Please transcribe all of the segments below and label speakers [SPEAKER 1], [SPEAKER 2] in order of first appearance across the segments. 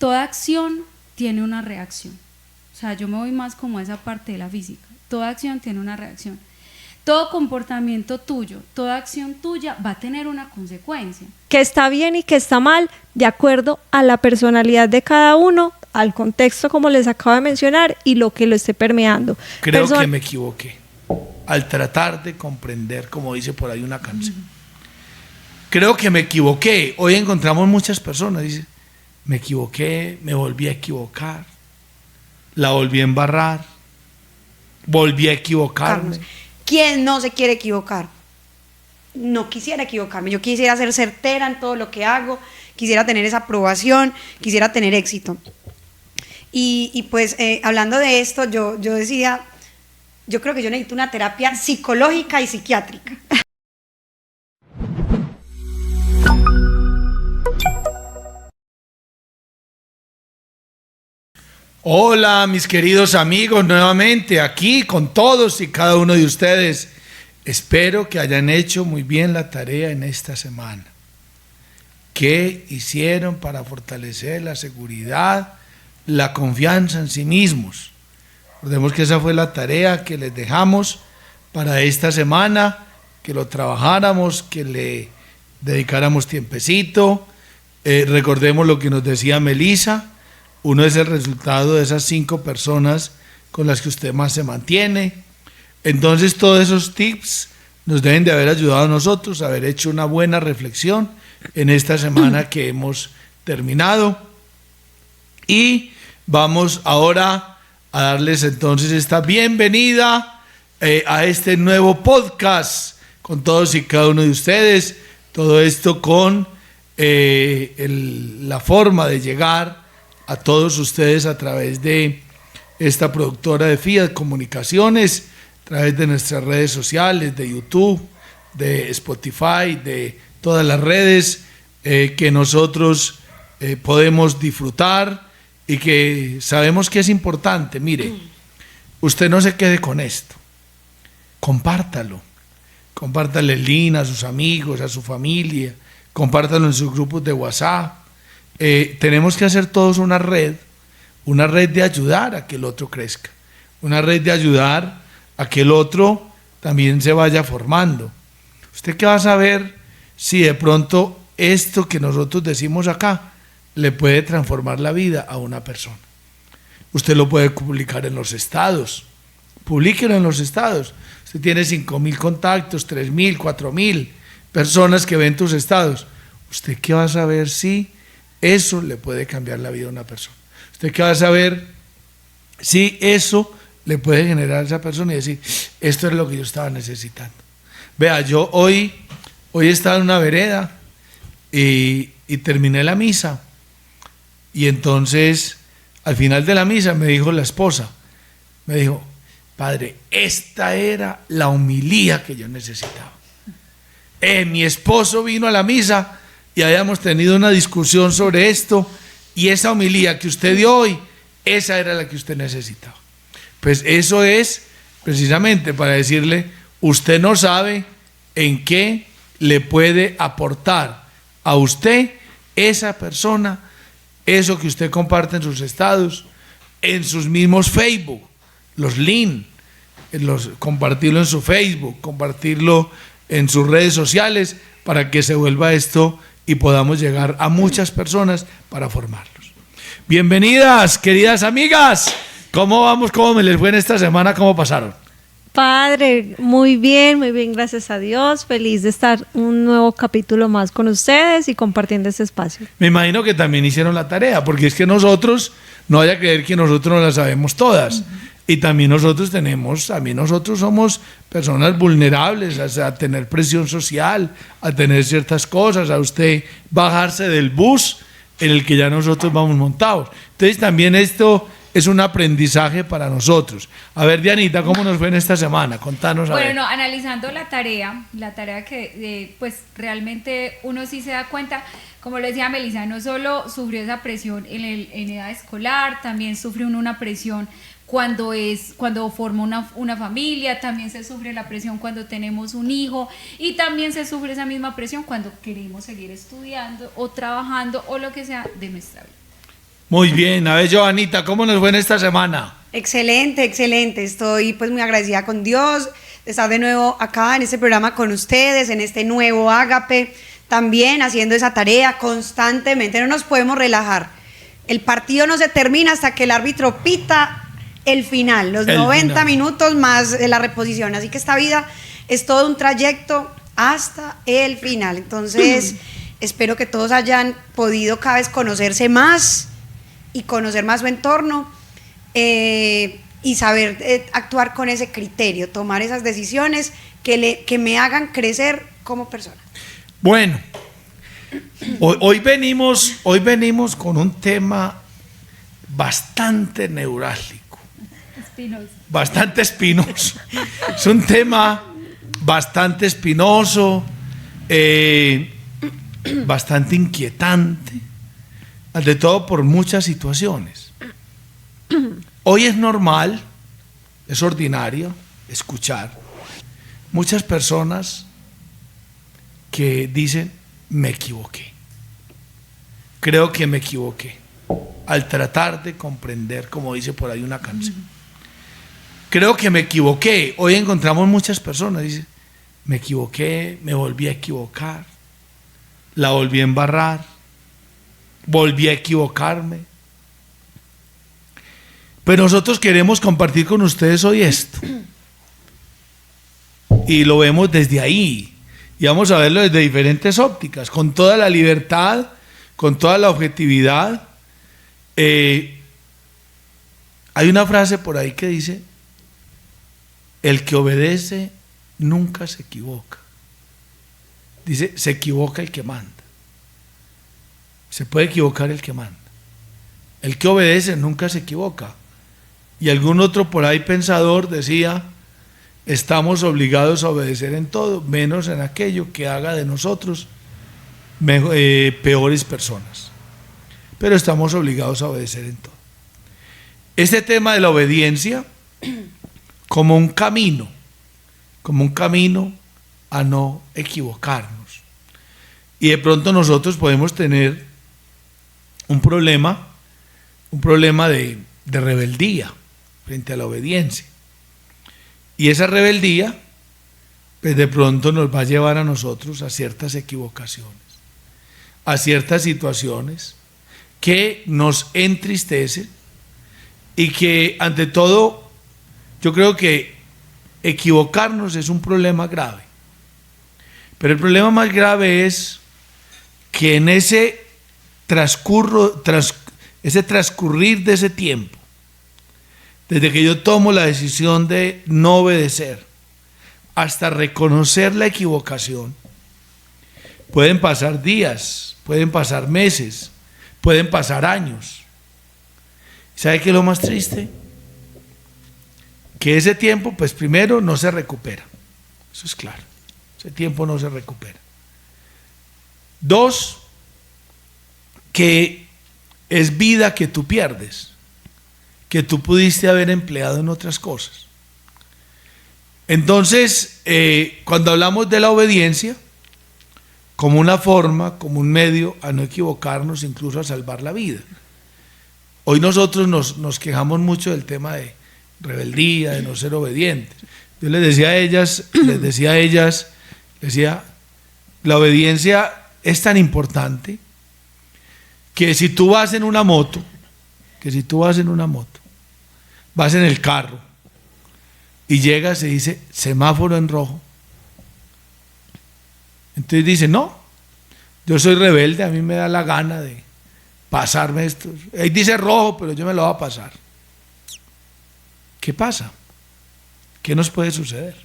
[SPEAKER 1] toda acción tiene una reacción. O sea, yo me voy más como a esa parte de la física. Toda acción tiene una reacción. Todo comportamiento tuyo, toda acción tuya va a tener una consecuencia.
[SPEAKER 2] Que está bien y que está mal, de acuerdo a la personalidad de cada uno, al contexto como les acabo de mencionar y lo que lo esté permeando.
[SPEAKER 3] Creo que me equivoqué al tratar de comprender, como dice por ahí una canción. Creo que me equivoqué. Hoy encontramos muchas personas, dice, me equivoqué, me volví a equivocar, la volví a embarrar, volví a equivocarme.
[SPEAKER 4] ¿Quién no se quiere equivocar? No quisiera equivocarme, yo quisiera ser certera en todo lo que hago, quisiera tener esa aprobación, quisiera tener éxito. Y pues hablando de esto, yo decía, yo creo que yo necesito una terapia psicológica y psiquiátrica.
[SPEAKER 3] Hola mis queridos amigos, nuevamente aquí con todos y cada uno de ustedes. Espero que hayan hecho muy bien la tarea en esta semana. ¿Qué hicieron para fortalecer la seguridad, la confianza en sí mismos? Recordemos que esa fue la tarea que les dejamos para esta semana, que lo trabajáramos, que le dedicáramos tiempecito. Recordemos lo que nos decía Melissa. Uno es el resultado de esas 5 personas con las que usted más se mantiene. Entonces todos esos tips nos deben de haber ayudado a nosotros a haber hecho una buena reflexión en esta semana que hemos terminado. Y vamos ahora a darles entonces esta bienvenida a este nuevo podcast con todos y cada uno de ustedes. Todo esto con la forma de llegar a todos ustedes a través de esta productora de Fiat Comunicaciones, a través de nuestras redes sociales, de YouTube, de Spotify, de todas las redes que nosotros podemos disfrutar y que sabemos que es importante. Mire, usted no se quede con esto, compártale el link a sus amigos, a su familia, compártalo en sus grupos de WhatsApp. Tenemos que hacer todos una red de ayudar a que el otro crezca, una red de ayudar a que el otro también se vaya formando. ¿Usted qué va a saber si de pronto esto que nosotros decimos acá le puede transformar la vida a una persona? Usted lo puede publicar en los estados, publíquelo en los estados. Usted tiene 5,000 contactos, 3,000, 4,000 personas que ven tus estados. ¿Usted qué va a saber si eso le puede cambiar la vida a una persona? ¿Usted qué va a saber si eso le puede generar a esa persona y decir, esto es lo que yo estaba necesitando? Vea, yo hoy estaba en una vereda y terminé la misa, y entonces al final de la misa me dijo la esposa, me dijo, padre, esta era la homilía que yo necesitaba. Mi esposo vino a la misa y habíamos tenido una discusión sobre esto, y esa homilía que usted dio hoy, esa era la que usted necesitaba. Pues eso es precisamente para decirle, usted no sabe en qué le puede aportar a usted esa persona, eso que usted comparte en sus estados, en sus mismos Facebook, los links, compartirlo en su Facebook, compartirlo en sus redes sociales, para que se vuelva esto y podamos llegar a muchas personas para formarlos. Bienvenidas, queridas amigas. ¿Cómo vamos? ¿Cómo me les fue en esta semana? ¿Cómo pasaron?
[SPEAKER 2] Padre, muy bien, gracias a Dios. Feliz de estar un nuevo capítulo más con ustedes y compartiendo este espacio.
[SPEAKER 3] Me imagino que también hicieron la tarea, porque es que nosotros, no vaya a creer que nosotros no la sabemos todas. Y también nosotros somos personas vulnerables a tener presión social, a tener ciertas cosas, a usted bajarse del bus en el que ya nosotros vamos montados. Entonces también esto es un aprendizaje para nosotros. A ver, Dianita, ¿cómo nos fue en esta semana? Contanos.
[SPEAKER 1] Bueno, analizando la tarea que pues realmente uno sí se da cuenta, como lo decía Melissa, no solo sufrió esa presión en edad escolar, también sufre uno una presión cuando forma una familia, también se sufre la presión cuando tenemos un hijo, y también se sufre esa misma presión cuando queremos seguir estudiando o trabajando o lo que sea de nuestra vida.
[SPEAKER 3] Muy bien, a ver, Joanita, ¿cómo nos fue en esta semana?
[SPEAKER 4] Excelente, excelente. Estoy pues muy agradecida con Dios de estar de nuevo acá en este programa con ustedes, en este nuevo Ágape, también haciendo esa tarea constantemente. No nos podemos relajar. El partido no se termina hasta que el árbitro pita el final, los 90 minutos más la reposición. Así que esta vida es todo un trayecto hasta el final. Entonces, espero que todos hayan podido cada vez conocerse más y conocer más su entorno y saber actuar con ese criterio, tomar esas decisiones que me hagan crecer como persona.
[SPEAKER 3] Bueno, hoy venimos con un tema bastante neurálgico, bastante espinoso. Es un tema bastante espinoso, bastante inquietante, ante todo por muchas situaciones. Hoy es normal, es ordinario escuchar muchas personas que dicen: me equivoqué, creo que me equivoqué, al tratar de comprender, como dice por ahí una canción. Creo que me equivoqué. Hoy encontramos muchas personas que dicen: me equivoqué, me volví a equivocar, la volví a embarrar, volví a equivocarme. Pero nosotros queremos compartir con ustedes hoy esto. Y lo vemos desde ahí. Y vamos a verlo desde diferentes ópticas, con toda la libertad, con toda la objetividad. Hay una frase por ahí que dice: el que obedece nunca se equivoca. Dice: se equivoca el que manda. Se puede equivocar el que manda. El que obedece nunca se equivoca. Y algún otro por ahí pensador decía: estamos obligados a obedecer en todo, menos en aquello que haga de nosotros peores personas. Pero estamos obligados a obedecer en todo. Este tema de la obediencia como un camino a no equivocarnos. Y de pronto nosotros podemos tener un problema de rebeldía frente a la obediencia. Y esa rebeldía, pues de pronto nos va a llevar a nosotros a ciertas equivocaciones, a ciertas situaciones que nos entristecen y que, ante todo, yo creo que equivocarnos es un problema grave. Pero el problema más grave es que en ese transcurrir de ese tiempo, desde que yo tomo la decisión de no obedecer hasta reconocer la equivocación, pueden pasar días, pueden pasar meses, pueden pasar años. ¿Sabe qué es lo más triste? Que ese tiempo, pues primero, no se recupera. Eso es claro. Ese tiempo no se recupera. Dos, que es vida que tú pierdes, que tú pudiste haber empleado en otras cosas. Entonces, cuando hablamos de la obediencia, como una forma, como un medio a no equivocarnos, incluso a salvar la vida. Hoy nosotros nos quejamos mucho del tema de rebeldía, de no ser obedientes. Yo les decía a ellas, la obediencia es tan importante que si tú vas en una moto, vas en el carro y llegas y dice semáforo en rojo, entonces dice: no, yo soy rebelde, a mí me da la gana de pasarme esto. Ahí dice rojo, pero yo me lo voy a pasar. ¿Qué pasa? ¿Qué nos puede suceder?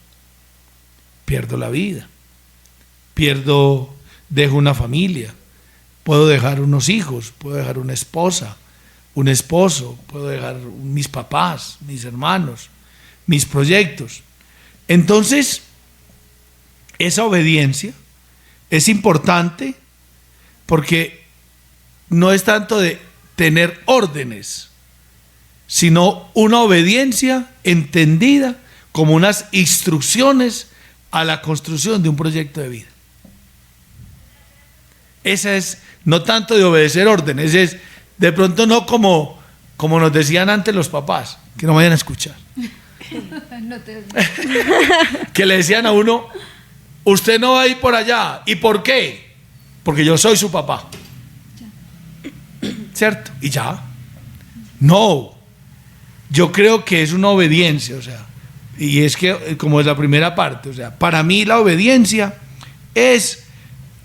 [SPEAKER 3] Pierdo la vida, dejo una familia, puedo dejar unos hijos, puedo dejar una esposa, un esposo, puedo dejar mis papás, mis hermanos, mis proyectos. Entonces, esa obediencia es importante porque no es tanto de tener órdenes, sino una obediencia entendida como unas instrucciones a la construcción de un proyecto de vida. Esa es, no tanto de obedecer órdenes, es De pronto no como nos decían antes los papás, que no vayan a escuchar.
[SPEAKER 1] No te...
[SPEAKER 3] Que le decían a uno, usted no va a ir por allá. ¿Y por qué? Porque yo soy su papá. ¿Cierto? Y ya. No. Yo creo que es una obediencia, o sea, y es que, como es la primera parte, o sea, para mí la obediencia es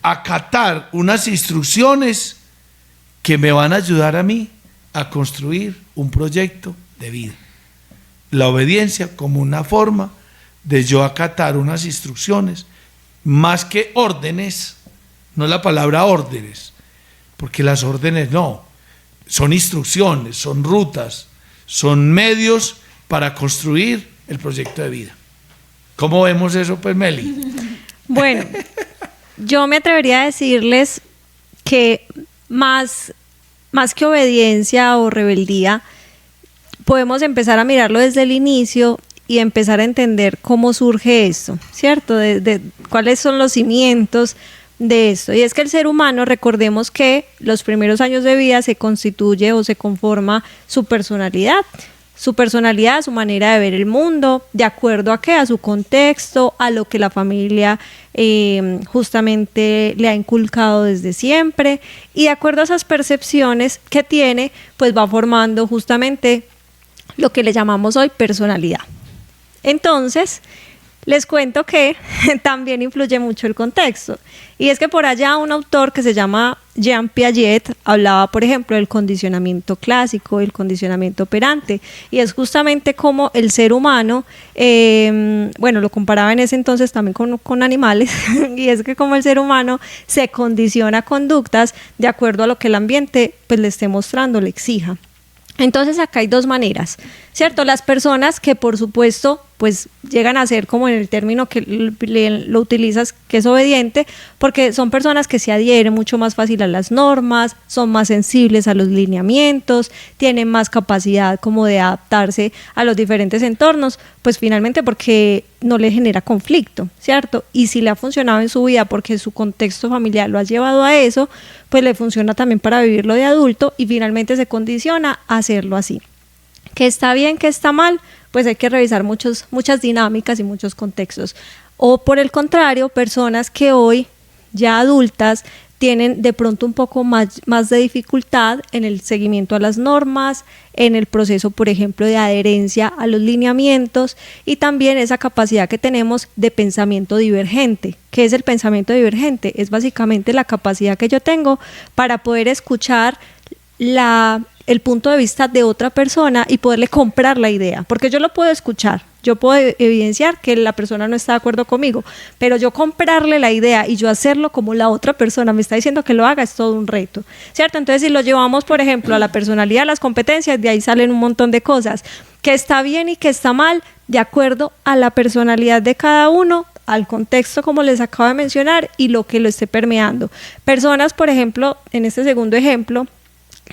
[SPEAKER 3] acatar unas instrucciones que me van a ayudar a mí a construir un proyecto de vida. La obediencia como una forma de yo acatar unas instrucciones, más que órdenes, no la palabra órdenes, porque las órdenes no, son instrucciones, son rutas, son medios para construir el proyecto de vida. ¿Cómo vemos eso, pues, Meli?
[SPEAKER 2] Bueno, yo me atrevería a decirles que más que obediencia o rebeldía, podemos empezar a mirarlo desde el inicio y empezar a entender cómo surge esto, ¿cierto? De cuáles son los cimientos de esto. Y es que el ser humano, recordemos que los primeros años de vida se constituye o se conforma su personalidad, su manera de ver el mundo, de acuerdo a qué, a su contexto, a lo que la familia justamente le ha inculcado desde siempre, y de acuerdo a esas percepciones que tiene, pues va formando justamente lo que le llamamos hoy personalidad. Entonces, les cuento que también influye mucho el contexto. Y es que por allá un autor que se llama Jean Piaget hablaba, por ejemplo, del condicionamiento clásico, el condicionamiento operante. Y es justamente como el ser humano, bueno, lo comparaba en ese entonces también con animales, y es que como el ser humano se condiciona conductas de acuerdo a lo que el ambiente pues le esté mostrando, le exija. Entonces acá hay dos maneras, ¿cierto? Las personas que por supuesto pues llegan a ser como en el término que lo utilizas, que es obediente, porque son personas que se adhieren mucho más fácil a las normas, son más sensibles a los lineamientos, tienen más capacidad como de adaptarse a los diferentes entornos, pues finalmente porque no le genera conflicto, ¿cierto? Y si le ha funcionado en su vida porque su contexto familiar lo ha llevado a eso, pues le funciona también para vivirlo de adulto y finalmente se condiciona a hacerlo así. ¿Que está bien, que está mal? Pues hay que revisar muchas dinámicas y muchos contextos. O por el contrario, personas que hoy, ya adultas, tienen de pronto un poco más de dificultad en el seguimiento a las normas, en el proceso, por ejemplo, de adherencia a los lineamientos y también esa capacidad que tenemos de pensamiento divergente. ¿Qué es el pensamiento divergente? Es básicamente la capacidad que yo tengo para poder escuchar el punto de vista de otra persona y poderle comprar la idea, porque yo lo puedo escuchar, yo puedo evidenciar que la persona no está de acuerdo conmigo, pero yo comprarle la idea y yo hacerlo como la otra persona me está diciendo que lo haga es todo un reto, ¿cierto? Entonces si lo llevamos, por ejemplo, a la personalidad, a las competencias, de ahí salen un montón de cosas, que está bien y que está mal, de acuerdo a la personalidad de cada uno, al contexto como les acabo de mencionar y lo que lo esté permeando. Personas, por ejemplo, en este segundo ejemplo,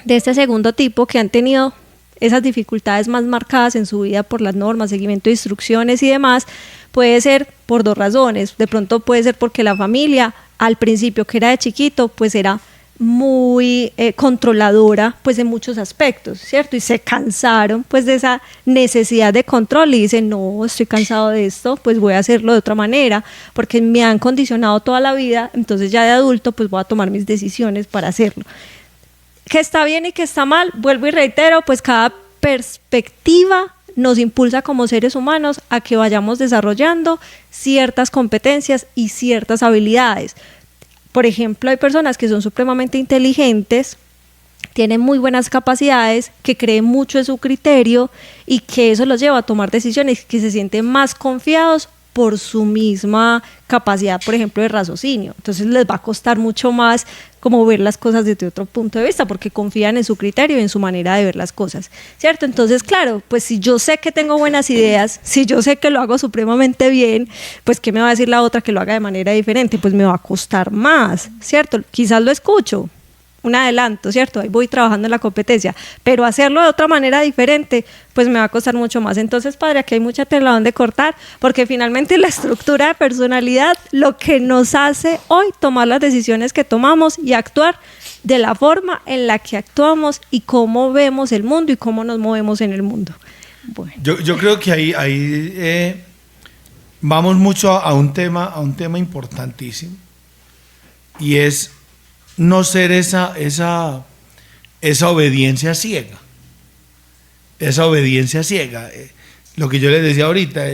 [SPEAKER 2] de este segundo tipo que han tenido esas dificultades más marcadas en su vida por las normas, seguimiento de instrucciones y demás, puede ser por dos razones. De pronto puede ser porque la familia al principio, que era de chiquito, pues era muy controladora pues en muchos aspectos, ¿cierto? Y se cansaron pues de esa necesidad de control y dicen, no, estoy cansado de esto, pues voy a hacerlo de otra manera porque me han condicionado toda la vida, entonces ya de adulto pues voy a tomar mis decisiones para hacerlo. Que está bien y que está mal, vuelvo y reitero, pues cada perspectiva nos impulsa como seres humanos a que vayamos desarrollando ciertas competencias y ciertas habilidades. Por ejemplo, hay personas que son supremamente inteligentes, tienen muy buenas capacidades, que creen mucho en su criterio y que eso los lleva a tomar decisiones, que se sienten más confiados por su misma capacidad, por ejemplo, de raciocinio. Entonces les va a costar mucho más como ver las cosas desde otro punto de vista, porque confían en su criterio y en su manera de ver las cosas, ¿cierto? Entonces, claro, pues si yo sé que tengo buenas ideas, si yo sé que lo hago supremamente bien, pues ¿qué me va a decir la otra que lo haga de manera diferente? Pues me va a costar más, ¿cierto? Quizás lo escucho, un adelanto, ¿cierto? Ahí voy trabajando en la competencia, pero hacerlo de otra manera diferente, pues me va a costar mucho más. Entonces, padre, aquí hay mucha tela donde cortar, porque finalmente la estructura de personalidad, lo que nos hace hoy tomar las decisiones que tomamos y actuar, de la forma en la que actuamos y cómo vemos el mundo y cómo nos movemos en el mundo. Bueno.
[SPEAKER 3] Yo creo que ahí vamos mucho a un tema importantísimo, y es no ser esa obediencia ciega. Esa obediencia ciega. Lo que yo les decía ahorita,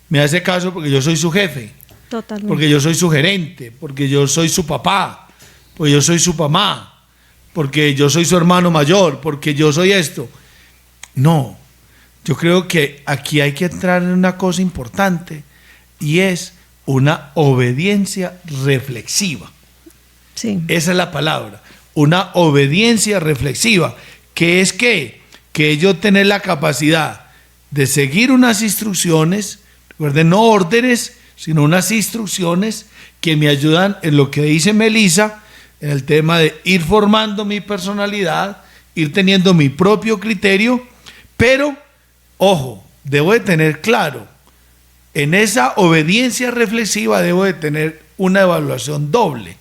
[SPEAKER 3] me hace caso porque yo soy su jefe.
[SPEAKER 2] Totalmente.
[SPEAKER 3] Porque yo soy su gerente, porque yo soy su papá, porque yo soy su mamá, porque yo soy su hermano mayor, porque yo soy esto. No, yo creo que aquí hay que entrar en una cosa importante, y es una obediencia reflexiva.
[SPEAKER 2] Sí.
[SPEAKER 3] Esa es la palabra, una obediencia reflexiva, que es que yo tener la capacidad de seguir unas instrucciones, recuerden, no órdenes, sino unas instrucciones que me ayudan en lo que dice Melissa, en el tema de ir formando mi personalidad, ir teniendo mi propio criterio, pero, ojo, debo de tener claro, en esa obediencia reflexiva debo de tener una evaluación doble,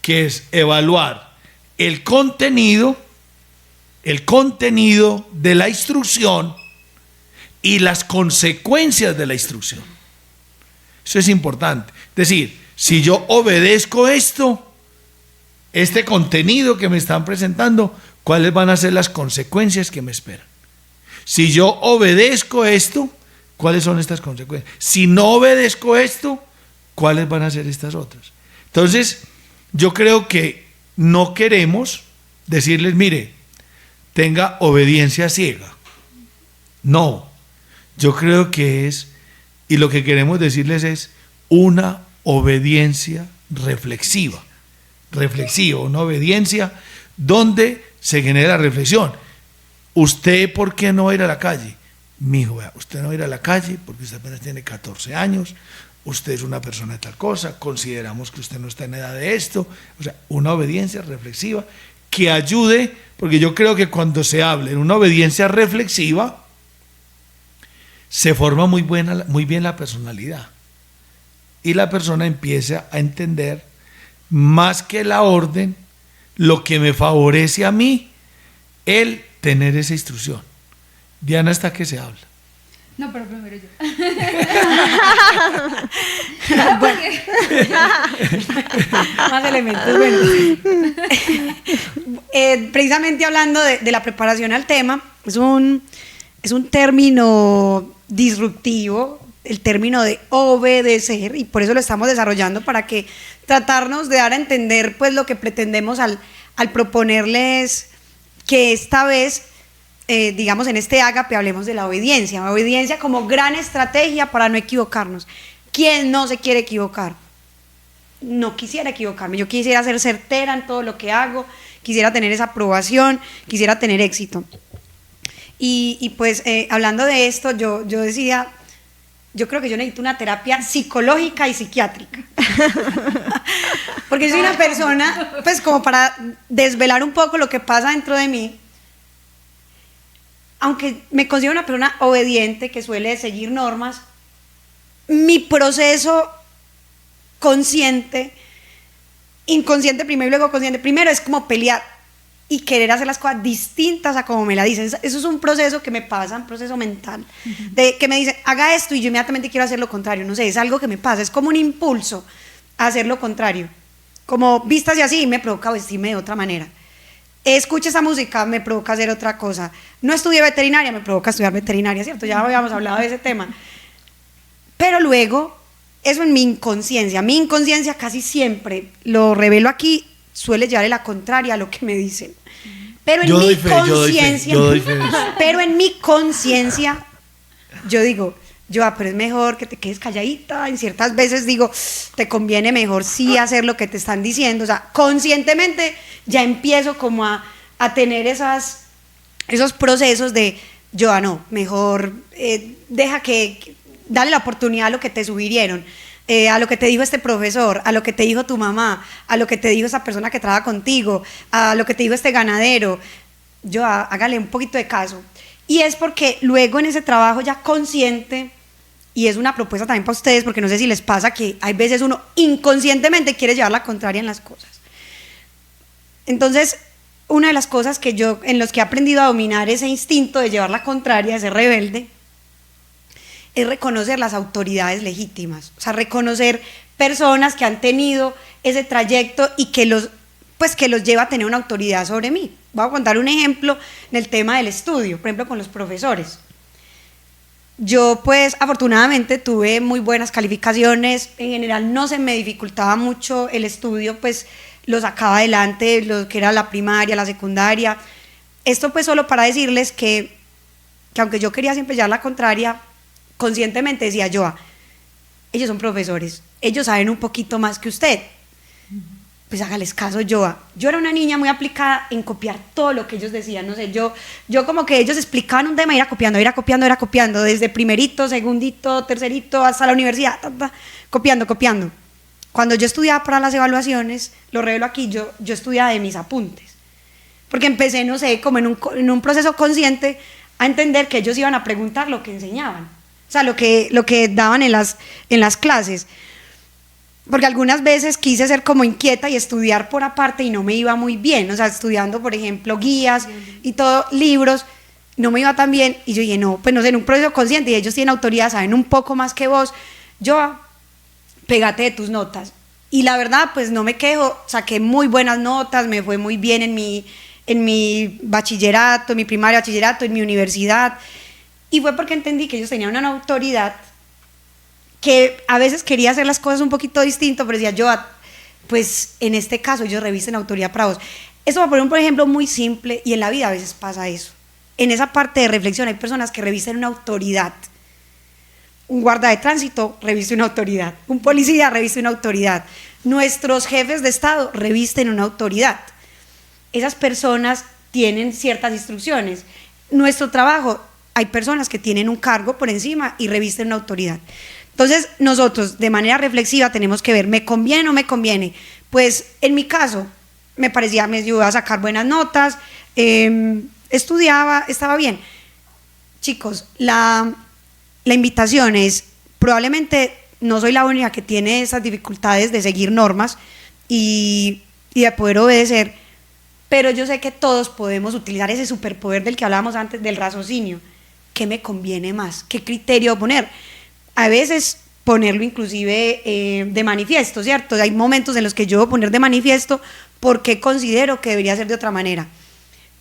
[SPEAKER 3] que es evaluar el contenido de la instrucción y las consecuencias de la instrucción. Eso es importante. Es decir, si yo obedezco este contenido que me están presentando, ¿cuáles van a ser las consecuencias que me esperan? Si yo obedezco esto, ¿cuáles son estas consecuencias? Si no obedezco esto, ¿cuáles van a ser estas otras? Entonces, yo creo que no queremos decirles, mire, tenga obediencia ciega. No, yo creo que y lo que queremos decirles es una obediencia reflexiva, una obediencia donde se genera reflexión. ¿Usted por qué no va a ir a la calle? Mijo, vea, usted no va a ir a la calle porque usted apenas tiene 14 años, usted es una persona de tal cosa, consideramos que usted no está en edad de esto. O sea, una obediencia reflexiva que ayude, porque yo creo que cuando se habla en una obediencia reflexiva, se forma muy bien la personalidad, y la persona empieza a entender más que la orden, lo que me favorece a mí, el tener esa instrucción. Diana, ¿hasta qué se habla?
[SPEAKER 1] No, pero primero yo.
[SPEAKER 4] Bueno. Más elementos. Bueno. Precisamente hablando de la preparación al tema, es un término disruptivo, el término de obedecer, y por eso lo estamos desarrollando, para que tratarnos de dar a entender pues lo que pretendemos al proponerles que esta vez, digamos, en este ágape hablemos de la obediencia como gran estrategia para no equivocarnos. ¿Quién no se quiere equivocar? No quisiera equivocarme, yo quisiera ser certera en todo lo que hago, quisiera tener esa aprobación, quisiera tener éxito. Y pues hablando de esto, yo decía, yo creo que yo necesito una terapia psicológica y psiquiátrica. Porque soy una persona, pues como para desvelar un poco lo que pasa dentro de mí, aunque me considero una persona obediente que suele seguir normas, mi proceso consciente, inconsciente primero y luego consciente primero, es como pelear y querer hacer las cosas distintas a como me la dicen. Eso es un proceso que me pasa, un proceso mental, de que me dicen, haga esto, y yo inmediatamente quiero hacer lo contrario. No sé, es algo que me pasa, es como un impulso a hacer lo contrario. Como vístase así, me provoca vestirme de otra manera. Escuche esa música, me provoca hacer otra cosa. No estudié veterinaria, me provoca estudiar veterinaria, ¿cierto? Ya habíamos hablado de ese tema. Pero luego, eso en mi inconsciencia casi siempre, lo revelo aquí, suele llevarle la contraria a lo que me dicen. Pero en mi conciencia, pero en mi conciencia, yo digo, pero es mejor que te quedes calladita. En ciertas veces digo, te conviene mejor sí hacer lo que te están diciendo. O sea, conscientemente ya empiezo como a tener esos procesos de, no, mejor dale la oportunidad a lo que te sugirieron, a lo que te dijo este profesor, a lo que te dijo tu mamá, a lo que te dijo esa persona que trabaja contigo, a lo que te dijo este ganadero. Hágale un poquito de caso. Y es porque luego en ese trabajo ya consciente, y es una propuesta también para ustedes, porque no sé si les pasa que hay veces uno inconscientemente quiere llevar la contraria en las cosas. Entonces, una de las cosas en los que he aprendido a dominar ese instinto de llevar la contraria, de ser rebelde, es reconocer las autoridades legítimas, o sea, reconocer personas que han tenido ese trayecto y que los lleva a tener una autoridad sobre mí. Voy a contar un ejemplo en el tema del estudio, por ejemplo, con los profesores. Yo, pues, afortunadamente tuve muy buenas calificaciones, en general no se me dificultaba mucho el estudio, pues, lo sacaba adelante, lo que era la primaria, la secundaria. Esto, pues, solo para decirles que aunque yo quería siempre llevar la contraria, conscientemente decía yo, ellos son profesores, ellos saben un poquito más que usted, pues hágales caso. Yo era una niña muy aplicada en copiar todo lo que ellos decían, no sé, yo como que ellos explicaban un tema, era copiando, desde primerito, segundito, tercerito, hasta la universidad, copiando. Cuando yo estudiaba para las evaluaciones, lo revelo aquí, yo estudiaba de mis apuntes, porque empecé, no sé, como en un proceso consciente a entender que ellos iban a preguntar lo que enseñaban, o sea, lo que daban en las clases. Porque algunas veces quise ser como inquieta y estudiar por aparte y no me iba muy bien, o sea, estudiando, por ejemplo, guías y todo, libros, no me iba tan bien, y yo dije, no, pues no sé, en un proceso consciente, y ellos tienen autoridad, saben un poco más que vos, pégate de tus notas. Y la verdad, pues no me quejo, saqué muy buenas notas, me fue muy bien en mi bachillerato, en mi primaria bachillerato, en mi universidad, y fue porque entendí que ellos tenían una autoridad que a veces quería hacer las cosas un poquito distinto, pero decía pues en este caso ellos revisten autoridad para vos. Eso va a poner un ejemplo muy simple, y en la vida a veces pasa eso. En esa parte de reflexión hay personas que revisten una autoridad. Un guarda de tránsito reviste una autoridad, un policía reviste una autoridad, nuestros jefes de Estado revisten una autoridad. Esas personas tienen ciertas instrucciones. Nuestro trabajo, hay personas que tienen un cargo por encima y revisten una autoridad. Entonces nosotros de manera reflexiva tenemos que ver, ¿me conviene o no me conviene? Pues en mi caso me ayudaba a sacar buenas notas, estudiaba, estaba bien. Chicos, la invitación es, probablemente no soy la única que tiene esas dificultades de seguir normas y de poder obedecer, pero yo sé que todos podemos utilizar ese superpoder del que hablábamos antes, del raciocinio. ¿Qué me conviene más? ¿Qué criterio poner? A veces ponerlo inclusive de manifiesto, ¿cierto? Hay momentos en los que yo debo poner de manifiesto porque considero que debería ser de otra manera,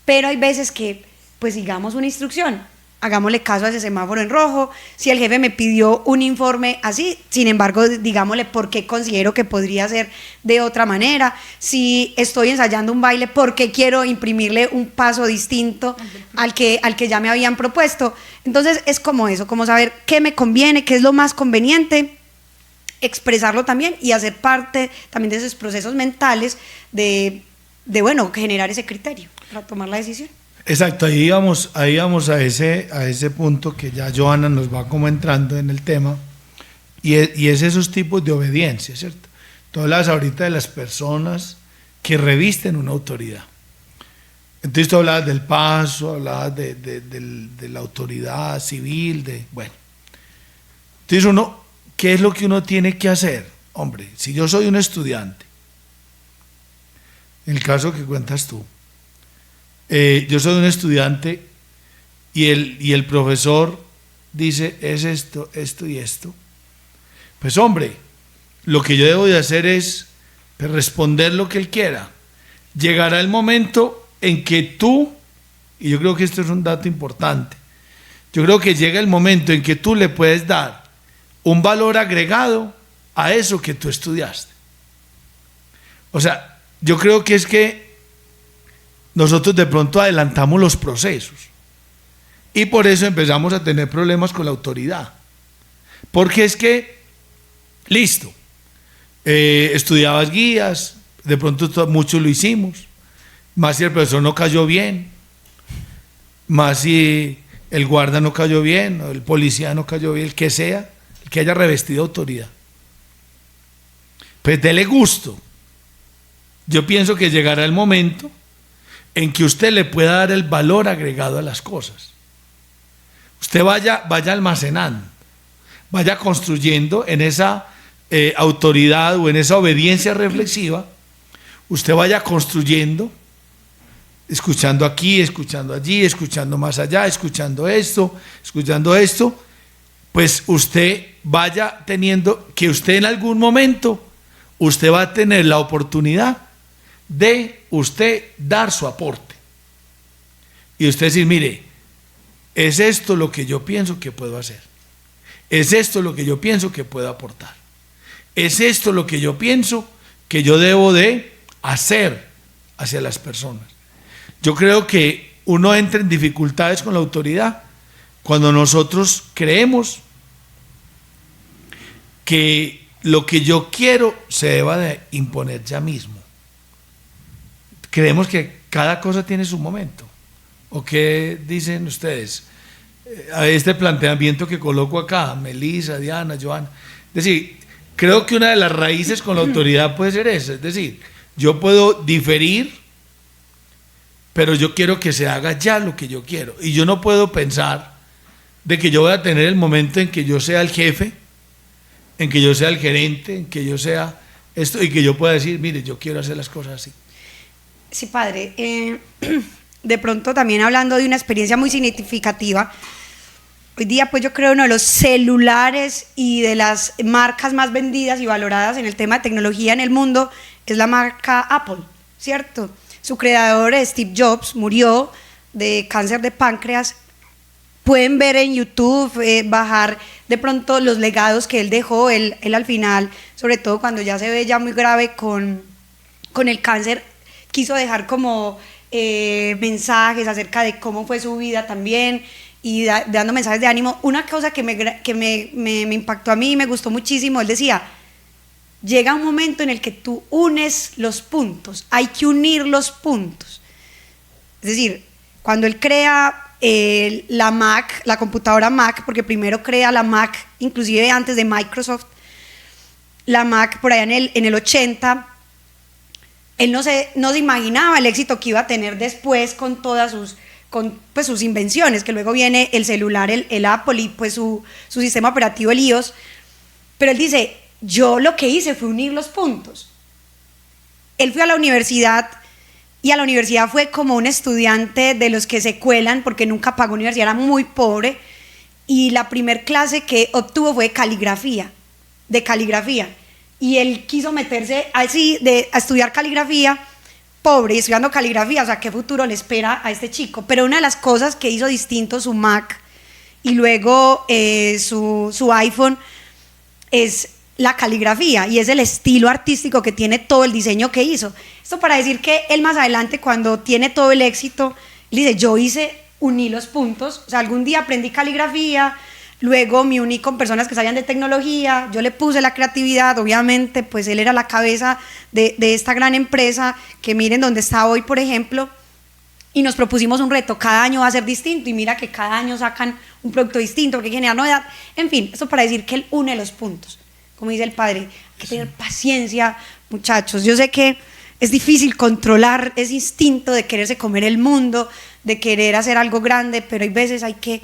[SPEAKER 4] pero hay veces que pues sigamos una instrucción, hagámosle caso a ese semáforo en rojo. Si el jefe me pidió un informe así, sin embargo, digámosle por qué considero que podría ser de otra manera. Si estoy ensayando un baile, ¿por qué quiero imprimirle un paso distinto al que ya me habían propuesto? Entonces es como eso, como saber qué me conviene, qué es lo más conveniente, expresarlo también y hacer parte también de esos procesos mentales de generar ese criterio para tomar la decisión.
[SPEAKER 3] Exacto, ahí íbamos a ese punto que ya Johanna nos va como entrando en el tema, y es esos tipos de obediencia, ¿cierto? Tú hablas ahorita de las personas que revisten una autoridad. Entonces tú hablabas del paso, hablabas de la autoridad civil, bueno. Entonces ¿qué es lo que uno tiene que hacer? Hombre, si yo soy un estudiante, en el caso que cuentas tú, yo soy un estudiante y el profesor dice, es esto y esto. Pues hombre, lo que yo debo de hacer es responder lo que él quiera. Llegará el momento en que tú, y yo creo que esto es un dato importante, yo creo que llega el momento en que tú le puedes dar un valor agregado a eso que tú estudiaste. O sea, yo creo que es que nosotros de pronto adelantamos los procesos y por eso empezamos a tener problemas con la autoridad, porque es que, listo, estudiabas guías, de pronto muchos lo hicimos, más si el profesor no cayó bien, más si el guarda no cayó bien, o el policía no cayó bien, el que sea, el que haya revestido autoridad, pues dele gusto. Yo pienso que llegará el momento en que usted le pueda dar el valor agregado a las cosas. Usted vaya almacenando, vaya construyendo en esa autoridad o en esa obediencia reflexiva, usted vaya construyendo escuchando aquí, escuchando allí, escuchando más allá, escuchando esto, pues usted vaya teniendo, que usted en algún momento, usted va a tener la oportunidad de usted dar su aporte. Y usted decir, mire, es esto lo que yo pienso que puedo hacer. Es esto lo que yo pienso que puedo aportar. Es esto lo que yo pienso que yo debo de hacer hacia las personas. Yo creo que uno entra en dificultades con la autoridad cuando nosotros creemos que lo que yo quiero se deba de imponer ya mismo. Creemos que cada cosa tiene su momento. ¿O qué dicen ustedes? A este planteamiento que coloco acá, Melissa, Diana, Joana. Es decir, creo que una de las raíces con la autoridad puede ser esa. Es decir, yo puedo diferir, pero yo quiero que se haga ya lo que yo quiero. Y yo no puedo pensar de que yo voy a tener el momento en que yo sea el jefe, en que yo sea el gerente, en que yo sea esto, y que yo pueda decir, mire, yo quiero hacer las cosas así.
[SPEAKER 4] Sí, padre. De pronto también hablando de una experiencia muy significativa, hoy día pues yo creo uno de los celulares y de las marcas más vendidas y valoradas en el tema de tecnología en el mundo es la marca Apple, ¿cierto? Su creador Steve Jobs murió de cáncer de páncreas. Pueden ver en YouTube, bajar de pronto los legados que él dejó, él al final, sobre todo cuando ya se ve ya muy grave con el cáncer, quiso dejar como mensajes acerca de cómo fue su vida también y dando mensajes de ánimo. Una cosa que me impactó a mí y me gustó muchísimo, él decía, llega un momento en el que tú unes los puntos, hay que unir los puntos. Es decir, cuando él crea la Mac, la computadora Mac, porque primero crea la Mac, inclusive antes de Microsoft, la Mac por allá en el 80, él no se imaginaba el éxito que iba a tener después con todas sus invenciones, que luego viene el celular, el Apple y pues su sistema operativo, el iOS. Pero él dice, yo lo que hice fue unir los puntos. Él fue a la universidad y a la universidad fue como un estudiante de los que se cuelan porque nunca pagó universidad, era muy pobre, y la primer clase que obtuvo fue de caligrafía. Y él quiso meterse así a estudiar caligrafía, pobre, y estudiando caligrafía, o sea, ¿qué futuro le espera a este chico? Pero una de las cosas que hizo distinto su Mac y luego su iPhone es la caligrafía, y es el estilo artístico que tiene todo el diseño que hizo. Esto para decir que él más adelante, cuando tiene todo el éxito, él dice, uní los puntos, o sea, algún día aprendí caligrafía, luego me uní con personas que sabían de tecnología, yo le puse la creatividad, obviamente, pues él era la cabeza de esta gran empresa, que miren dónde está hoy, por ejemplo, y nos propusimos un reto, cada año va a ser distinto, y mira que cada año sacan un producto distinto, que genera novedad, en fin, esto para decir que él une los puntos, como dice el padre, hay que tener paciencia, muchachos, yo sé que es difícil controlar ese instinto de quererse comer el mundo, de querer hacer algo grande, pero hay veces hay que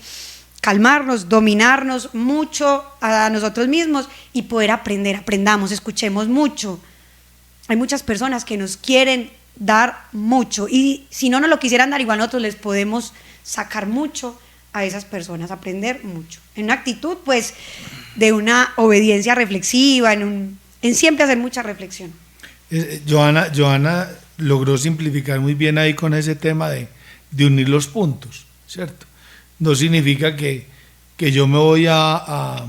[SPEAKER 4] calmarnos, dominarnos mucho a nosotros mismos y poder aprendamos, escuchemos mucho. Hay muchas personas que nos quieren dar mucho y si no nos lo quisieran dar, igual nosotros les podemos sacar mucho a esas personas, aprender mucho. En una actitud pues de una obediencia reflexiva, en siempre hacer mucha reflexión.
[SPEAKER 3] Joana logró simplificar muy bien ahí con ese tema de unir los puntos, ¿cierto? No significa que yo me voy a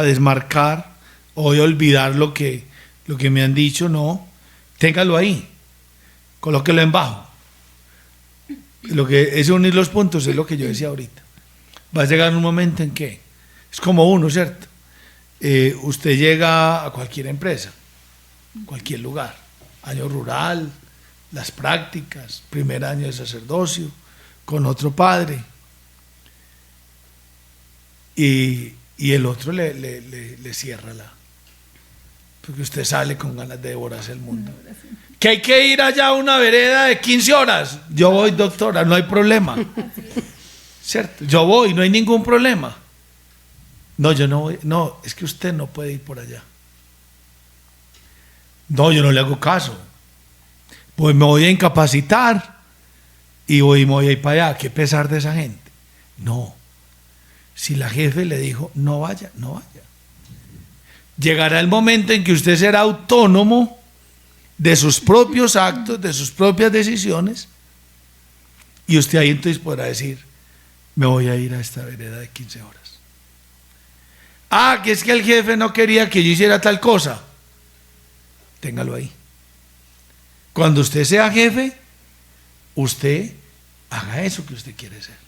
[SPEAKER 3] desmarcar o voy a olvidar lo que me han dicho, no. Téngalo ahí, colóquelo en bajo. Lo que es unir los puntos es lo que yo decía ahorita. Va a llegar un momento en que es como uno, ¿cierto? Usted llega a cualquier empresa, cualquier lugar, año rural, las prácticas, primer año de sacerdocio, con otro padre. Y el otro le cierra porque usted sale con ganas de devorarse el mundo. Que hay que ir allá a una vereda de 15 horas. Yo voy, doctora, no hay problema. ¿Cierto? Yo voy, no hay ningún problema. No, yo no voy. No, es que usted no puede ir por allá. No, yo no le hago caso. Pues me voy a incapacitar y voy a ir para allá. ¿Qué pesar de esa gente? No. Si la jefe le dijo, no vaya, no vaya. Llegará el momento en que usted será autónomo de sus propios actos, de sus propias decisiones, y usted ahí entonces podrá decir, me voy a ir a esta vereda de 15 horas. Ah, que es que el jefe no quería que yo hiciera tal cosa. Téngalo ahí. Cuando usted sea jefe, usted haga eso que usted quiere ser.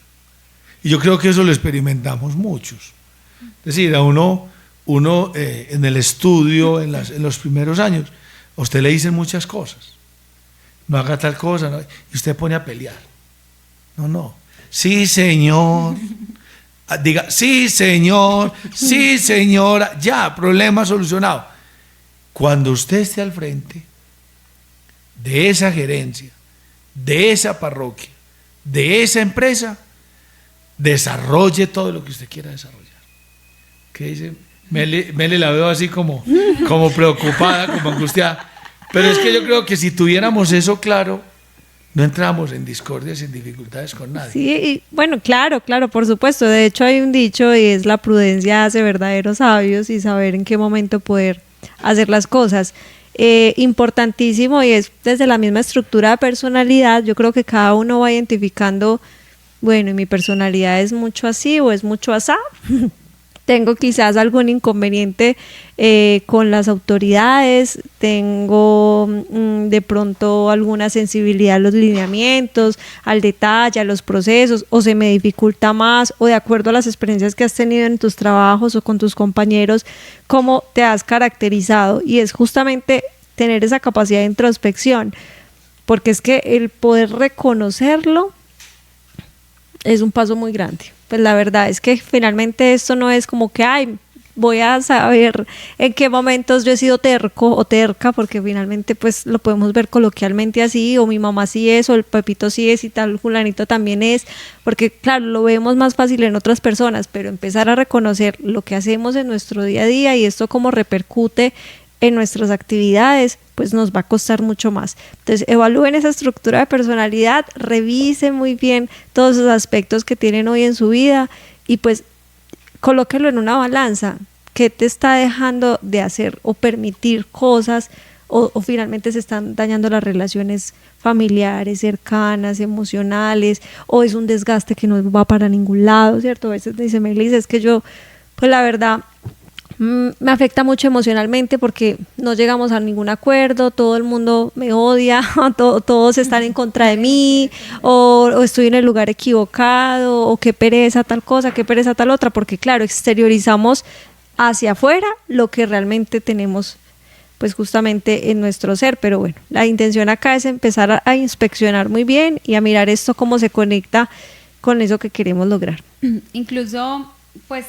[SPEAKER 3] Y yo creo que eso lo experimentamos muchos. Es decir, a uno en el estudio, en los primeros años, a usted le dicen muchas cosas. No haga tal cosa, ¿no? Y usted pone a pelear. No. Sí, señor. Diga, sí, señor. Sí, señora. Ya, problema solucionado. Cuando usted esté al frente de esa gerencia, de esa parroquia, de esa empresa, desarrolle todo lo que usted quiera desarrollar. ¿Qué dice? Meli la veo así como preocupada, como angustiada. Pero es que yo creo que si tuviéramos eso claro, no entramos en discordias y en dificultades con nadie.
[SPEAKER 2] Sí, y bueno, claro, por supuesto. De hecho hay un dicho y es: la prudencia hace verdaderos sabios, y saber en qué momento poder hacer las cosas. Importantísimo, y es desde la misma estructura de personalidad. Yo creo que cada uno va identificando, bueno, ¿y mi personalidad es mucho así o es mucho asá? Tengo quizás algún inconveniente con las autoridades, tengo de pronto alguna sensibilidad a los lineamientos, al detalle, a los procesos, o se me dificulta más, o de acuerdo a las experiencias que has tenido en tus trabajos o con tus compañeros, cómo te has caracterizado. Y es justamente tener esa capacidad de introspección, porque es que el poder reconocerlo es un paso muy grande. Pues la verdad es que finalmente esto no es como que, ay, voy a saber en qué momentos yo he sido terco o terca, porque finalmente pues lo podemos ver coloquialmente así, o mi mamá sí es, o el Pepito sí es, y tal fulanito también es, porque claro, lo vemos más fácil en otras personas, pero empezar a reconocer lo que hacemos en nuestro día a día y esto cómo repercute en nuestras actividades, pues nos va a costar mucho más. Entonces, evalúen esa estructura de personalidad, revisen muy bien todos esos aspectos que tienen hoy en su vida y pues colóquelo en una balanza. ¿Qué te está dejando de hacer o permitir cosas, o finalmente se están dañando las relaciones familiares, cercanas, emocionales, o es un desgaste que no va para ningún lado, ¿cierto? A veces dice Melissa, es que yo, pues la verdad, me afecta mucho emocionalmente porque no llegamos a ningún acuerdo, todo el mundo me odia, todos están en contra de mí, o estoy en el lugar equivocado, o qué pereza tal cosa, qué pereza tal otra, porque claro, exteriorizamos hacia afuera lo que realmente tenemos pues justamente en nuestro ser. Pero bueno, la intención acá es empezar a inspeccionar muy bien y a mirar esto cómo se conecta con eso que queremos lograr.
[SPEAKER 1] Incluso pues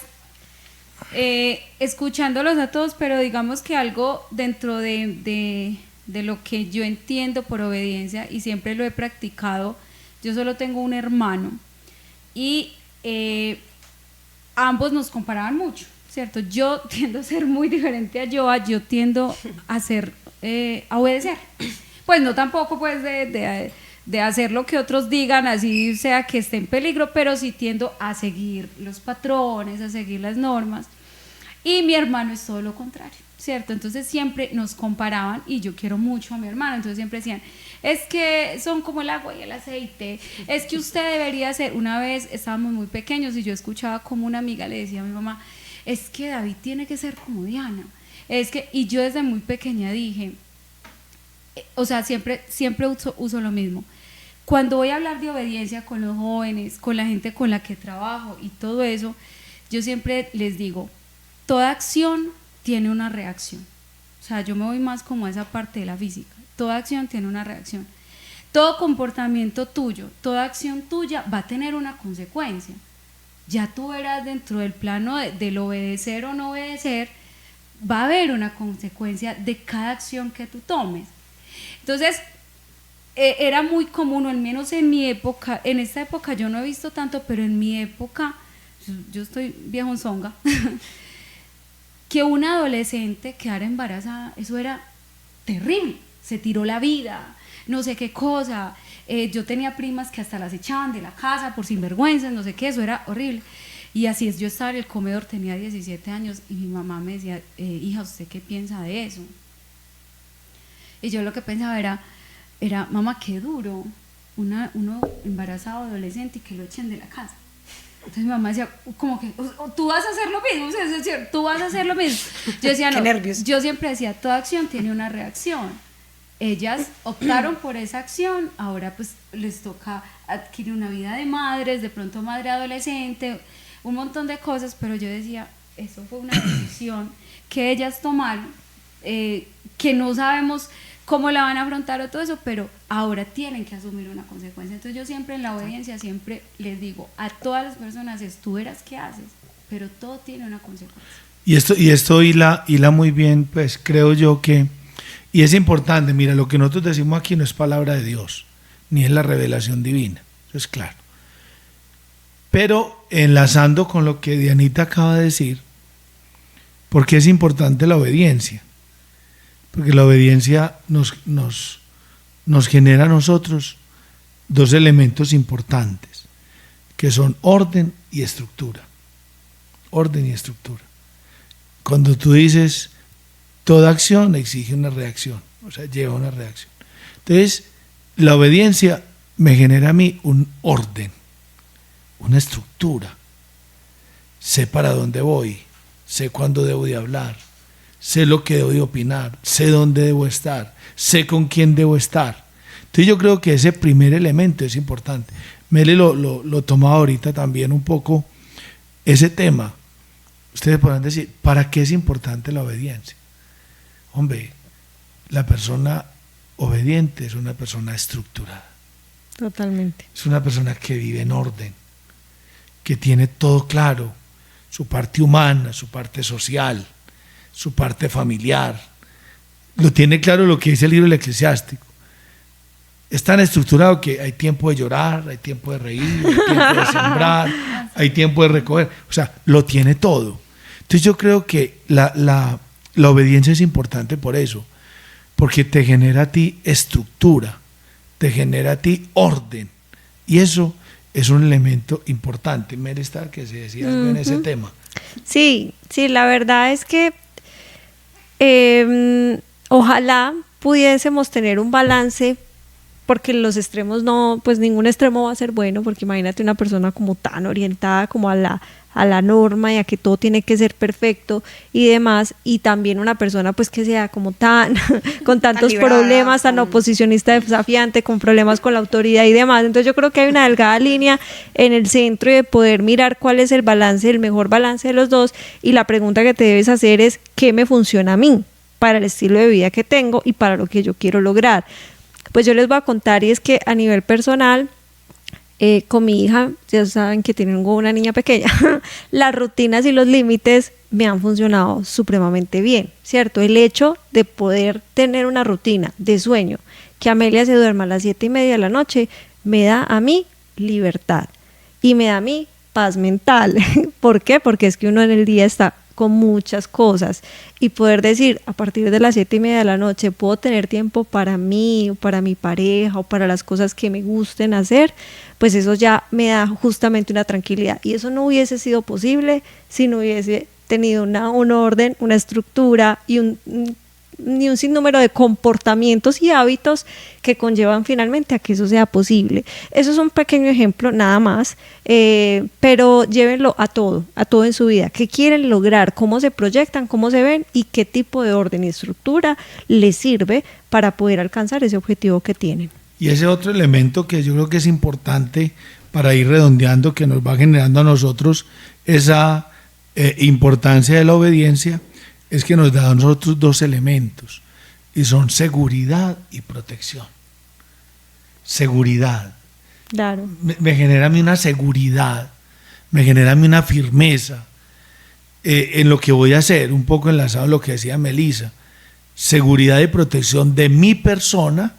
[SPEAKER 1] escuchándolos a todos, pero digamos que algo dentro de lo que yo entiendo por obediencia, y siempre lo he practicado. Yo solo tengo un hermano y ambos nos comparaban mucho, ¿cierto? Yo tiendo a ser muy diferente a Joa, yo tiendo a ser, a obedecer. Pues no tampoco pues de hacer lo que otros digan, así sea que esté en peligro, pero sí tiendo a seguir los patrones, a seguir las normas. Y mi hermano es todo lo contrario, ¿cierto? Entonces siempre nos comparaban, y yo quiero mucho a mi hermano, entonces siempre decían, es que son como el agua y el aceite, es que usted debería ser. Una vez estábamos muy pequeños y yo escuchaba como una amiga le decía a mi mamá, es que David tiene que ser como Diana, y yo desde muy pequeña dije, o sea, siempre uso lo mismo. Cuando voy a hablar de obediencia con los jóvenes, con la gente con la que trabajo y todo eso, yo siempre les digo, toda acción tiene una reacción. O sea, yo me voy más como a esa parte de la física. Toda acción tiene una reacción. Todo comportamiento tuyo, toda acción tuya va a tener una consecuencia. Ya tú verás dentro del plano del obedecer o no obedecer, va a haber una consecuencia de cada acción que tú tomes. Entonces, era muy común, o al menos en mi época, en esta época yo no he visto tanto, pero en mi época, yo estoy viejonzonga, que una adolescente quedara embarazada, eso era terrible, se tiró la vida, no sé qué cosa. Yo tenía primas que hasta las echaban de la casa por sinvergüenzas, no sé qué, eso era horrible. Y así es, yo estaba en el comedor, tenía 17 años y mi mamá me decía, hija, ¿usted qué piensa de eso? Y yo lo que pensaba era mamá, qué duro, uno embarazado, adolescente y que lo echen de la casa. Entonces mi mamá decía, como que, tú vas a hacer lo mismo, o sea, es decir, tú vas a hacer lo mismo. Yo decía, no, yo siempre decía, toda acción tiene una reacción. Ellas optaron por esa acción, ahora pues les toca adquirir una vida de madres, de pronto madre adolescente, un montón de cosas, pero yo decía, eso fue una decisión que ellas tomaron, que no sabemos cómo la van a afrontar o todo eso, pero ahora tienen que asumir una consecuencia. Entonces yo siempre en la obediencia siempre les digo a todas las personas, tú verás qué haces, pero todo tiene una consecuencia.
[SPEAKER 3] Y esto hila muy bien, pues creo yo que, y es importante, mira, lo que nosotros decimos aquí no es palabra de Dios, ni es la revelación divina, eso es claro. Pero enlazando con lo que Dianita acaba de decir, porque es importante la obediencia, porque la obediencia nos genera a nosotros dos elementos importantes, que son orden y estructura. Orden y estructura. Cuando tú dices, toda acción exige una reacción, o sea, lleva una reacción. Entonces, la obediencia me genera a mí un orden, una estructura. Sé para dónde voy, sé cuándo debo de hablar, sé lo que debo de opinar, sé dónde debo estar, sé con quién debo estar. Entonces yo creo que ese primer elemento es importante. Meli lo tomaba ahorita también un poco ese tema. Ustedes podrán decir, ¿para qué es importante la obediencia? Hombre, la persona obediente es una persona estructurada.
[SPEAKER 2] Totalmente.
[SPEAKER 3] Es una persona que vive en orden, que tiene todo claro, su parte humana, su parte social, su parte familiar. Lo tiene claro lo que dice el libro del Eclesiástico. Es tan estructurado que hay tiempo de llorar, hay tiempo de reír, hay tiempo de sembrar, hay tiempo de recoger. O sea, lo tiene todo. Entonces yo creo que la obediencia es importante por eso, porque te genera a ti estructura, te genera a ti orden. Y eso es un elemento importante. Mary Starr, que se decía algo en ese tema.
[SPEAKER 2] Sí, la verdad es que ojalá pudiésemos tener un balance, porque los extremos no, pues ningún extremo va a ser bueno, porque imagínate una persona como tan orientada como a la norma y a que todo tiene que ser perfecto y demás, y también una persona pues que sea como tan con tantos problemas, tan oposicionista, desafiante, con problemas con la autoridad y demás. Entonces yo creo que hay una delgada línea en el centro y de poder mirar cuál es el balance, el mejor balance de los dos, y la pregunta que te debes hacer es ¿qué me funciona a mí para el estilo de vida que tengo y para lo que yo quiero lograr? Pues yo les voy a contar, y es que a nivel personal, con mi hija, ya saben que tengo una niña pequeña, las rutinas y los límites me han funcionado supremamente bien, ¿cierto? El hecho de poder tener una rutina de sueño, que Amelia se duerma a las 7:30 de la noche, me da a mí libertad y me da a mí paz mental. ¿Por qué? Porque es que uno en el día está con muchas cosas, y poder decir a partir de las 7:30 de la noche puedo tener tiempo para mí o para mi pareja o para las cosas que me gusten hacer, pues eso ya me da justamente una tranquilidad, y eso no hubiese sido posible si no hubiese tenido un orden, una estructura y un sinnúmero de comportamientos y hábitos que conllevan finalmente a que eso sea posible. Eso es un pequeño ejemplo nada más, pero llévenlo a todo en su vida. ¿Qué quieren lograr? ¿Cómo se proyectan? ¿Cómo se ven? ¿Y qué tipo de orden y estructura les sirve para poder alcanzar ese objetivo que tienen?
[SPEAKER 3] Y ese otro elemento que yo creo que es importante para ir redondeando, que nos va generando a nosotros esa importancia de la obediencia, es que nos da a nosotros dos elementos, y son seguridad y protección. Seguridad.
[SPEAKER 2] Claro.
[SPEAKER 3] Me genera a mí una seguridad, me genera a mí una firmeza en lo que voy a hacer, un poco enlazado a lo que decía Melissa. Seguridad y protección de mi persona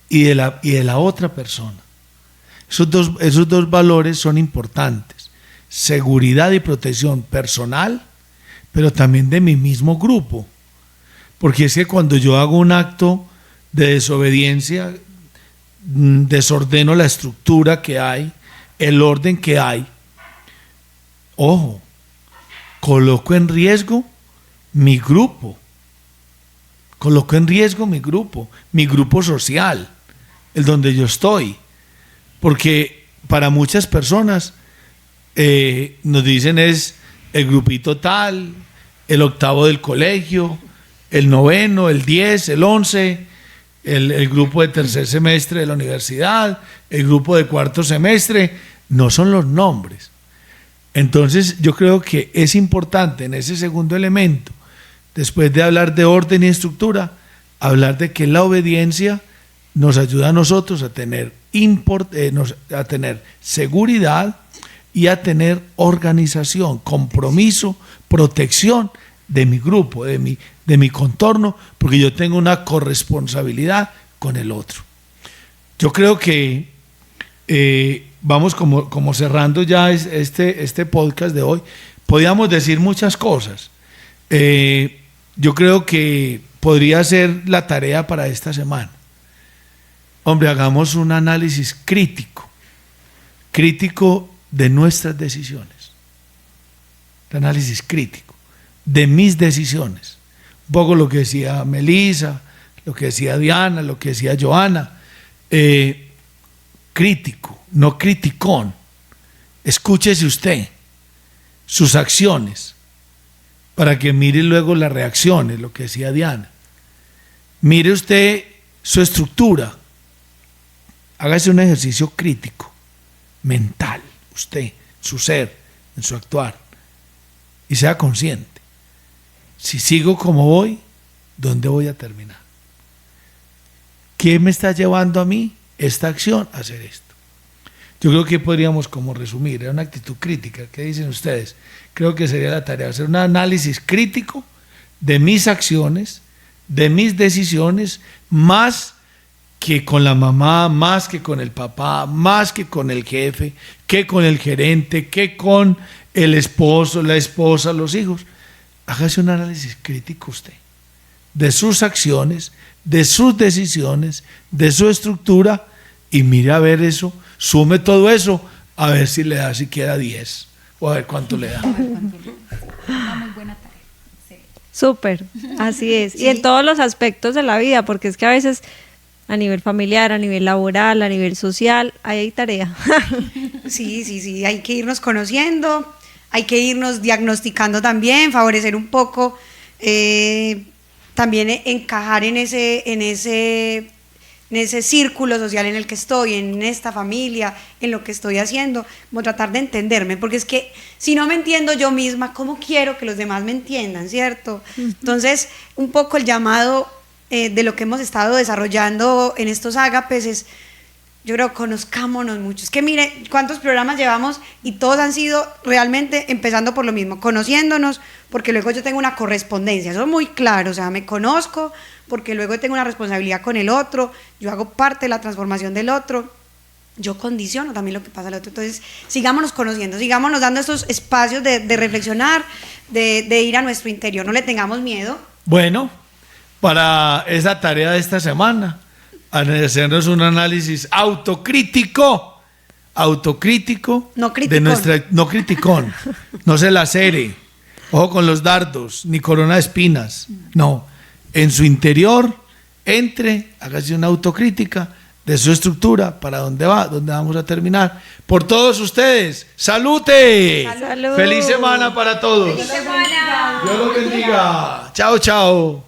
[SPEAKER 3] y de la otra persona. Esos dos valores son importantes. Seguridad y protección personal, pero también de mi mismo grupo. Porque es que cuando yo hago un acto de desobediencia, desordeno la estructura que hay, el orden que hay, ojo, coloco en riesgo mi grupo, mi grupo social, el donde yo estoy, porque para muchas personas nos dicen es el grupito tal, el octavo del colegio, el noveno, el 10, el 11, el grupo de tercer semestre de la universidad, el grupo de cuarto semestre, no son los nombres. Entonces yo creo que es importante en ese segundo elemento, después de hablar de orden y estructura, hablar de que la obediencia nos ayuda a nosotros a tener seguridad y a tener organización, compromiso, protección de mi grupo, de mi contorno, porque yo tengo una corresponsabilidad con el otro. Yo creo que vamos como cerrando ya este podcast de hoy. Podíamos decir muchas cosas. Yo creo que podría ser la tarea para esta semana. Hombre, hagamos un análisis crítico de nuestras decisiones. Un análisis crítico de mis decisiones. Un poco lo que decía Melissa, lo que decía Diana, lo que decía Joana. Crítico, no criticón. Escúchese usted sus acciones para que mire luego las reacciones, lo que decía Diana. Mire usted su estructura. Hágase un ejercicio crítico, mental, usted, su ser, en su actuar. Y sea consciente. Si sigo como voy, ¿dónde voy a terminar? ¿Qué me está llevando a mí esta acción a hacer esto? Yo creo que podríamos como resumir, era una actitud crítica. ¿Qué dicen ustedes? Creo que sería la tarea, hacer un análisis crítico de mis acciones, de mis decisiones, más que con la mamá, más que con el papá, más que con el jefe, que con el gerente, que con el esposo, la esposa, los hijos. Hágase un análisis crítico usted de sus acciones, de sus decisiones, de su estructura, y mire a ver eso, sume todo eso, a ver si le da siquiera 10 o a ver cuánto le da.
[SPEAKER 1] Una muy buena tarea. Sí.
[SPEAKER 2] Súper, así es.
[SPEAKER 4] Sí.
[SPEAKER 2] Y en todos los aspectos de la vida, porque es que a veces a nivel familiar, a nivel laboral, a nivel social, ahí hay tarea.
[SPEAKER 4] Sí, hay que irnos conociendo, hay que irnos diagnosticando también, favorecer un poco, también encajar en ese círculo social en el que estoy, en esta familia, en lo que estoy haciendo, como tratar de entenderme, porque es que si no me entiendo yo misma, ¿cómo quiero que los demás me entiendan, cierto? Entonces, un poco el llamado de lo que hemos estado desarrollando en estos ágapes es, yo creo, conozcámonos mucho. Es que mire cuántos programas llevamos y todos han sido realmente empezando por lo mismo, conociéndonos, porque luego yo tengo una correspondencia, eso es muy claro, o sea, me conozco porque luego tengo una responsabilidad con el otro, yo hago parte de la transformación del otro, yo condiciono también lo que pasa al otro. Entonces, sigámonos conociendo, sigámonos dando estos espacios de reflexionar, de ir a nuestro interior, no le tengamos miedo.
[SPEAKER 3] Bueno, para esa tarea de esta semana, hacernos un análisis autocrítico,
[SPEAKER 4] No criticón.
[SPEAKER 3] de nuestra, no criticón, no se lacere, ojo con los dardos, ni corona de espinas, no, en su interior, hágase una autocrítica de su estructura, para dónde va, dónde vamos a terminar. Por todos ustedes, ¡salute!
[SPEAKER 2] ¡Salud!
[SPEAKER 3] ¡Feliz semana para todos!
[SPEAKER 1] ¡Feliz semana!
[SPEAKER 3] Dios los bendiga. Chao, chao.